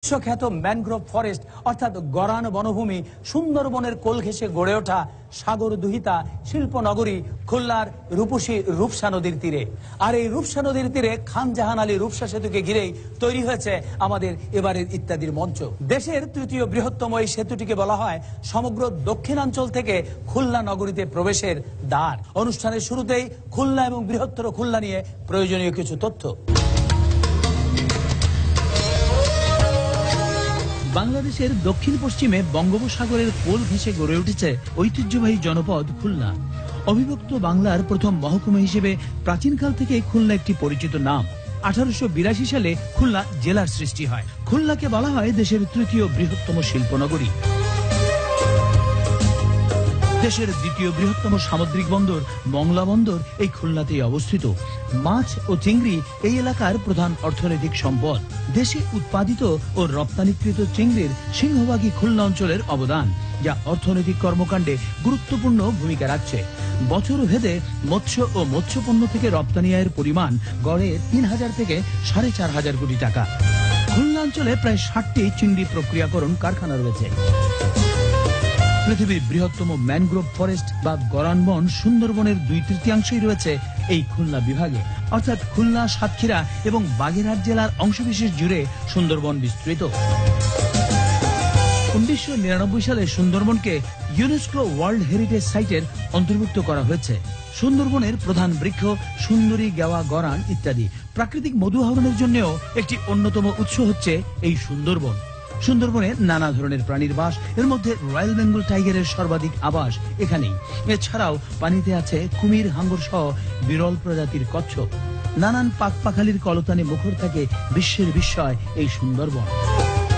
বিশ্বখ্যাত mangrove forest অর্থাৎ গরান বনভূমি সুন্দরবনের কোল ঘেঁষে গড়ে ওঠা সাগর দুহিতা শিল্পনগরী খুলনার রূপসী রূপসা নদীর তীরে। আর এই রূপসা নদীর তীরে খান জাহান আলী রূপসা সেতুকে ঘিরেই তৈরি হয়েছে আমাদের এবারের ইত্যাদির মঞ্চ। দেশের তৃতীয় বৃহত্তম এই সেতুটিকে বলা হয় সমগ্র দক্ষিণাঞ্চল থেকে খুলনা নগরীতে প্রবেশের দ্বার। অনুষ্ঠানের শুরুতেই খুলনা এবং বৃহত্তর খুলনা নিয়ে প্রয়োজনীয় কিছু তথ্য। বাংলাদেশের দক্ষিণ পশ্চিমে বঙ্গোপসাগরের কোল ঘেঁষে গড়ে উঠেছে ঐতিহ্যবাহী জনপদ খুলনা। অবিভক্ত বাংলার প্রথম মহকুমা হিসেবে প্রাচীনকাল থেকে খুলনা একটি পরিচিত নাম। 1882 সালে খুলনা জেলার সৃষ্টি হয়। খুলনাকে বলা হয় দেশের তৃতীয় বৃহত্তম শিল্পনগরী। দেশের দ্বিতীয় বৃহত্তম সামুদ্রিক বন্দর মংলা বন্দর এই খুলনাতেই অবস্থিত। মাছ ও চিংড়ি এই এলাকার প্রধান অর্থনৈতিক সম্পদ। দেশে উৎপাদিত ও রপ্তানিকৃত চিংড়ির সিংহভাগই খুলনা অঞ্চলের অবদান, যা অর্থনৈতিক কর্মকাণ্ডে গুরুত্বপূর্ণ ভূমিকা রাখছে। বছর ভেদে মৎস্য ও মৎস্যপণ্য থেকে রপ্তানি আয়ের পরিমাণ গড়ে 3000 থেকে 4500 কোটি টাকা। খুলনা অঞ্চলে প্রায় 60টি চিংড়ি প্রক্রিয়াকরণ কারখানা রয়েছে। পৃথিবীর বৃহত্তম ম্যানগ্রোভ ফরেস্ট বা গরান বন সুন্দরবনের 2/3 রয়েছে এই খুলনা বিভাগে, অর্থাৎ খুলনা, সাতক্ষীরা এবং বাগেরহাট জেলার অংশবিশেষ জুড়ে সুন্দরবন বিস্তৃত। 1999 সালে সুন্দরবনকে ইউনেস্কো ওয়ার্ল্ড হেরিটেজ সাইটের অন্তর্ভুক্ত করা হয়েছে। সুন্দরবনের প্রধান বৃক্ষ সুন্দরী, গেওয়া, গরান ইত্যাদি। প্রাকৃতিক মধু আহরণের জন্যও একটি অন্যতম উৎস হচ্ছে এই সুন্দরবন। সুন্দরবনে নানা ধরনের প্রাণীর বাস, এর মধ্যে রয়্যাল বেঙ্গল টাইগারের সর্বাধিক আবাস এখানেই। এছাড়াও পানিতে আছে কুমির, হাঙ্গর সহ বিরল প্রজাতির কচ্ছপ। নানান পাখপাখালির কলতানে মুখর থাকে বিশ্বের বিস্ময় এই সুন্দরবন।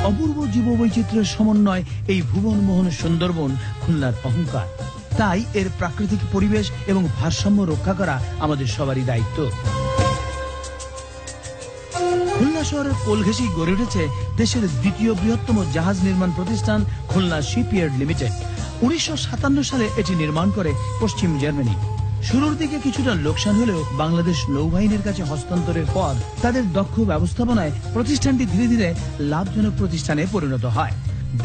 অপূর্ব জীববৈচিত্র্যের সমন্বয় এই ভুবনমোহন সুন্দরবন খুলনার অহংকার। তাই এর প্রাকৃতিক পরিবেশ এবং ভারসাম্য রক্ষা করা আমাদের সবারই দায়িত্ব। খুলনা শহরের কোল ঘেঁষেই গড়ে উঠেছে দেশের দ্বিতীয় বৃহত্তম জাহাজ নির্মাণ প্রতিষ্ঠান খুলনা শিপইয়ার্ড লিমিটেড। 1957 সালে এটি নির্মাণ করে পশ্চিম জার্মানি। শুরুর দিকে কিছুটা লোকসান হলেও বাংলাদেশ নৌবাহিনীর কাছে হস্তান্তরের পর তাদের দক্ষ ব্যবস্থাপনায় প্রতিষ্ঠানটি ধীরে ধীরে লাভজনক প্রতিষ্ঠানে পরিণত হয়।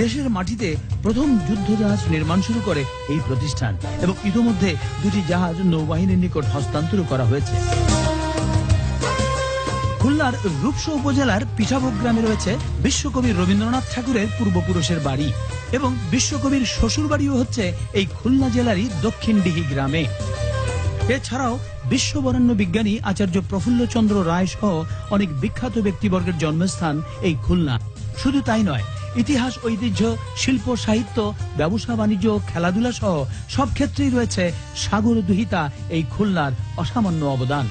দেশের মাটিতে প্রথম যুদ্ধ জাহাজ নির্মাণ শুরু করে এই প্রতিষ্ঠান এবং ইতোমধ্যে 2টি জাহাজ নৌবাহিনীর নিকট হস্তান্তর করা হয়েছে। খুলনার রূপসা উপজেলার পিঠাভোগ গ্রামে রয়েছে বিশ্বকবি রবীন্দ্রনাথ ঠাকুরের পূর্বপুরুষের বাড়ি এবং বিশ্বকবির শ্বশুর বাড়িও হচ্ছে এই খুলনা জেলারই দক্ষিণ ডিহি গ্রামে। এছাড়াও বিশ্ববরেণ্য বিজ্ঞানী আচার্য প্রফুল্লচন্দ্র রায় সহ অনেক বিখ্যাত ব্যক্তিবর্গের জন্মস্থান এই খুলনা। শুধু তাই নয়, ইতিহাস, ঐতিহ্য, শিল্প, সাহিত্য, ব্যবসা বাণিজ্য, খেলাধুলা সহ সব ক্ষেত্রেই রয়েছে সাগর দুহিতা এই খুলনার অসামান্য অবদান।